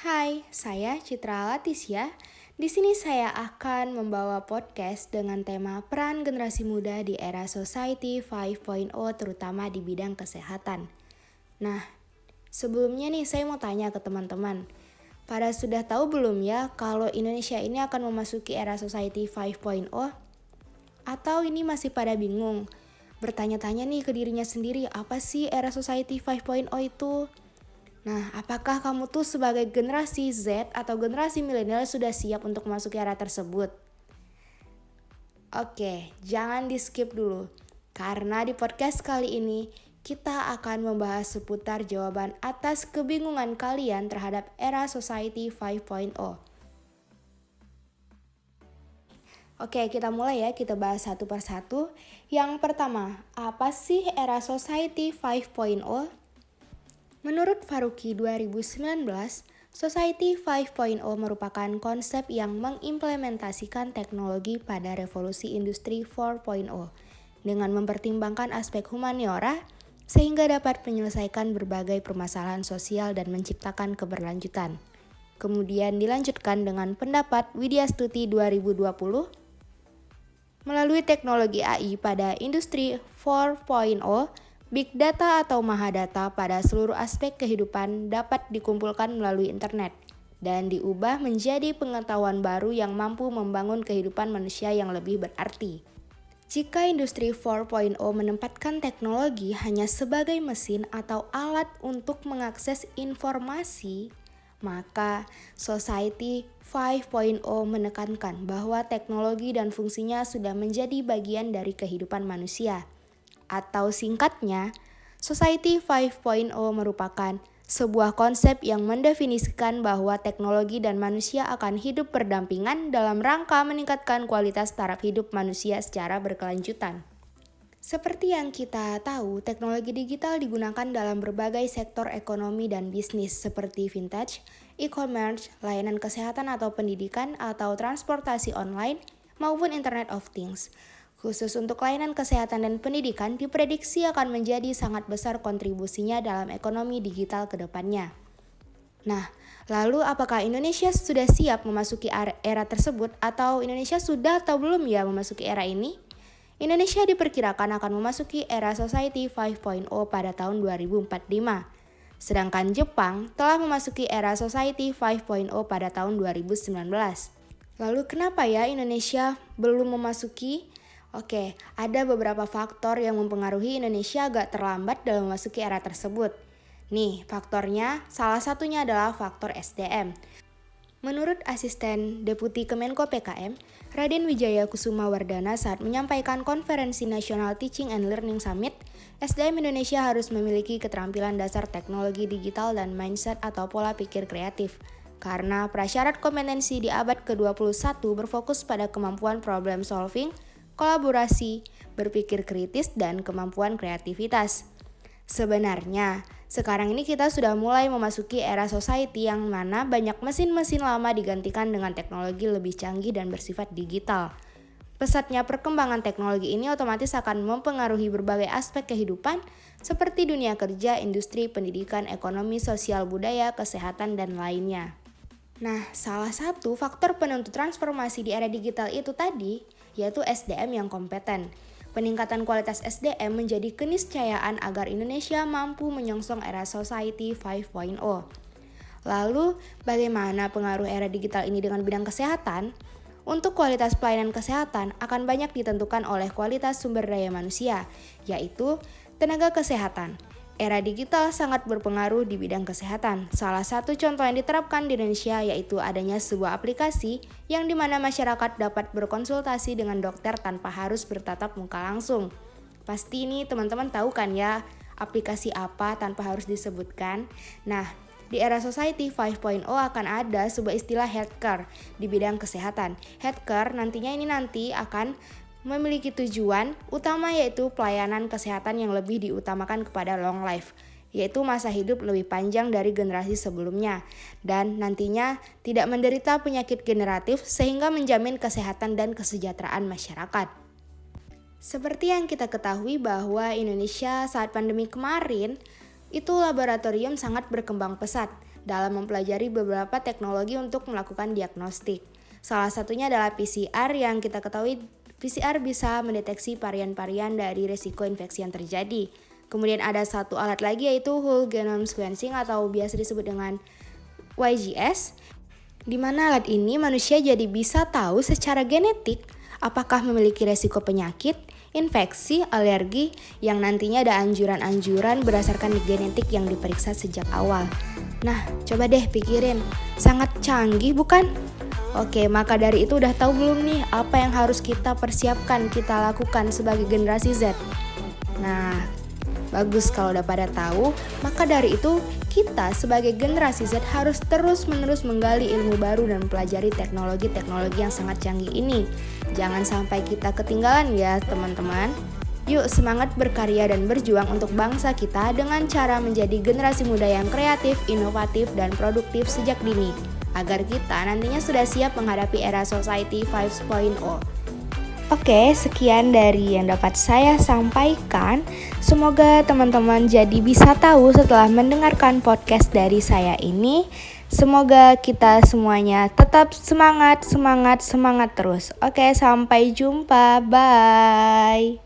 Hai, saya Citra Latisya. Di sini saya akan membawa podcast dengan tema peran generasi muda di era Society 5.0 terutama di bidang kesehatan. Nah, sebelumnya nih saya mau tanya ke teman-teman. Pada sudah tahu belum ya kalau Indonesia ini akan memasuki era Society 5.0? Atau ini masih pada bingung? Bertanya-tanya nih ke dirinya sendiri, apa sih era Society 5.0 itu? Nah, apakah kamu tuh sebagai generasi Z atau generasi milenial sudah siap untuk memasuki era tersebut? Oke, jangan di skip dulu. Karena di podcast kali ini, kita akan membahas seputar jawaban atas kebingungan kalian terhadap era Society 5.0. Oke, kita mulai ya, kita bahas satu persatu. Yang pertama, apa sih era Society 5.0? Menurut Faruqi 2019, Society 5.0 merupakan konsep yang mengimplementasikan teknologi pada revolusi industri 4.0 dengan mempertimbangkan aspek humaniora sehingga dapat menyelesaikan berbagai permasalahan sosial dan menciptakan keberlanjutan. Kemudian dilanjutkan dengan pendapat Widya Stuti 2020, melalui teknologi AI pada industri 4.0, Big Data atau Mahadata pada seluruh aspek kehidupan dapat dikumpulkan melalui internet dan diubah menjadi pengetahuan baru yang mampu membangun kehidupan manusia yang lebih berarti. Jika industri 4.0 menempatkan teknologi hanya sebagai mesin atau alat untuk mengakses informasi, maka Society 5.0 menekankan bahwa teknologi dan fungsinya sudah menjadi bagian dari kehidupan manusia. Atau singkatnya, Society 5.0 merupakan sebuah konsep yang mendefinisikan bahwa teknologi dan manusia akan hidup berdampingan dalam rangka meningkatkan kualitas taraf hidup manusia secara berkelanjutan. Seperti yang kita tahu, teknologi digital digunakan dalam berbagai sektor ekonomi dan bisnis seperti vintage, e-commerce, layanan kesehatan atau pendidikan, atau transportasi online, maupun Internet of Things. Khusus untuk layanan kesehatan dan pendidikan diprediksi akan menjadi sangat besar kontribusinya dalam ekonomi digital ke depannya. Nah, lalu apakah Indonesia sudah siap memasuki era tersebut atau Indonesia sudah atau belum ya memasuki era ini? Indonesia diperkirakan akan memasuki era Society 5.0 pada tahun 2045. Sedangkan Jepang telah memasuki era Society 5.0 pada tahun 2019. Lalu kenapa ya Indonesia belum memasuki? Oke, ada beberapa faktor yang mempengaruhi Indonesia agak terlambat dalam memasuki era tersebut. Nih, faktornya salah satunya adalah faktor SDM. Menurut Asisten Deputi Kemenko PKM, Raden Wijaya Kusuma Wardana saat menyampaikan Konferensi Nasional Teaching and Learning Summit, SDM Indonesia harus memiliki keterampilan dasar teknologi digital dan mindset atau pola pikir kreatif. Karena prasyarat kompetensi di abad ke-21 berfokus pada kemampuan problem solving, kolaborasi, berpikir kritis, dan kemampuan kreativitas. Sebenarnya, sekarang ini kita sudah mulai memasuki era society yang mana banyak mesin-mesin lama digantikan dengan teknologi lebih canggih dan bersifat digital. Pesatnya perkembangan teknologi ini otomatis akan mempengaruhi berbagai aspek kehidupan seperti dunia kerja, industri, pendidikan, ekonomi, sosial, budaya, kesehatan, dan lainnya. Nah, salah satu faktor penentu transformasi di era digital itu tadi, yaitu SDM yang kompeten. Peningkatan kualitas SDM menjadi keniscayaan agar Indonesia mampu menyongsong era Society 5.0. Lalu, bagaimana pengaruh era digital ini dengan bidang kesehatan? Untuk kualitas pelayanan kesehatan akan banyak ditentukan oleh kualitas sumber daya manusia, yaitu tenaga kesehatan. Era digital sangat berpengaruh di bidang kesehatan. Salah satu contoh yang diterapkan di Indonesia yaitu adanya sebuah aplikasi yang dimana masyarakat dapat berkonsultasi dengan dokter tanpa harus bertatap muka langsung. Pasti ini teman-teman tahu kan ya aplikasi apa tanpa harus disebutkan. Nah, di era Society 5.0 akan ada sebuah istilah healthcare di bidang kesehatan. Healthcare nanti akan memiliki tujuan utama yaitu pelayanan kesehatan yang lebih diutamakan kepada long life, yaitu masa hidup lebih panjang dari generasi sebelumnya, dan nantinya tidak menderita penyakit generatif sehingga menjamin kesehatan dan kesejahteraan masyarakat. Seperti yang kita ketahui bahwa Indonesia saat pandemi kemarin, itu laboratorium sangat berkembang pesat. dalam mempelajari beberapa teknologi untuk melakukan diagnostik. Salah satunya adalah PCR yang kita ketahui PCR bisa mendeteksi varian-varian dari resiko infeksi yang terjadi. Kemudian ada satu alat lagi yaitu Whole Genome Sequencing atau biasa disebut dengan YGS, di mana alat ini manusia jadi bisa tahu secara genetik apakah memiliki resiko penyakit, infeksi, alergi, yang nantinya ada anjuran-anjuran berdasarkan genetik yang diperiksa sejak awal. Nah, coba deh pikirin, sangat canggih bukan? Oke, maka dari itu udah tahu belum nih apa yang harus kita persiapkan, kita lakukan sebagai generasi Z? Nah, bagus kalau udah pada tahu, maka dari itu kita sebagai generasi Z harus terus-menerus menggali ilmu baru dan mempelajari teknologi-teknologi yang sangat canggih ini. Jangan sampai kita ketinggalan ya teman-teman. Yuk semangat berkarya dan berjuang untuk bangsa kita dengan cara menjadi generasi muda yang kreatif, inovatif, dan produktif sejak dini, agar kita nantinya sudah siap menghadapi era Society 5.0. Oke, sekian dari yang dapat saya sampaikan. Semoga teman-teman jadi bisa tahu setelah mendengarkan podcast dari saya ini. Semoga kita semuanya tetap semangat terus. Oke, sampai jumpa. Bye.